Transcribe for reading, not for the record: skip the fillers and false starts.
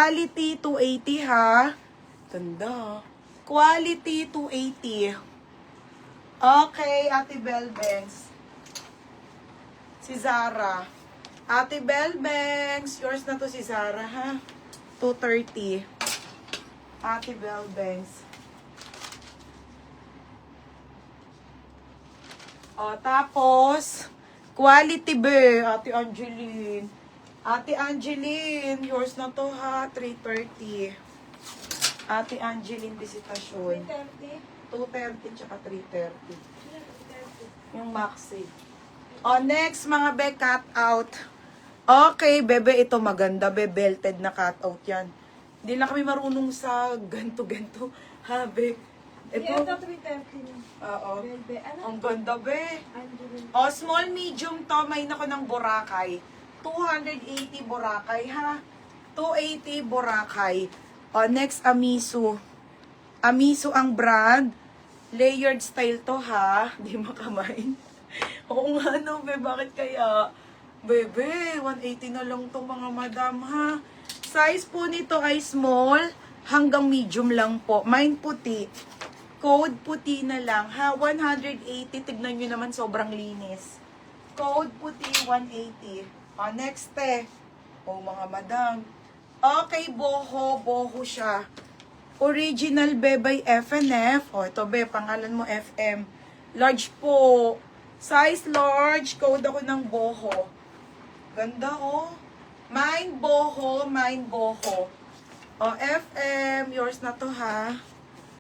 Quality 280 ha. Ganda. Quality 280. Okay, Ate Belbanks. Si Zara. Ate Belbanks, yours na to si Zara ha. 230. Ate Belbanks. O, tapos, quality be, Ate Angeline. Ate Angeline, yours na to ha, 330. Ate Angeline, Visitasyon. 230 tsaka 330. Yung maxi. O, next, mga be, cut out. Okay, bebe, ito maganda, be, belted na cut out yan. Hindi na kami marunong sa ganto-ganto. Ha, be. Ito, 330 na. oo. Belbe. Ano? Ang ganda, be. Angeline. O, small, medium to. May nako ng Boracay. 280 Boracay, ha? 280 Boracay. O, next, Amisu. Amisu ang brand. Layered style to, ha? Di makamay. Oo nga, no, be. Bakit kaya? Bebe, 180 na lang to, mga madam, ha? Size po nito ay small hanggang medium lang po. Mine puti. Code puti na lang, ha? 180. Tignan nyo naman, sobrang linis. Code puti, 180. O, next, O, mga madam. Okay, boho. Boho siya. Original, be, by FNF. O, ito, be, pangalan mo, FM. Large po. Size large. Code ako ng boho. Ganda, oh. Mine, boho. Mine, boho. O, FM. Yours na to, ha?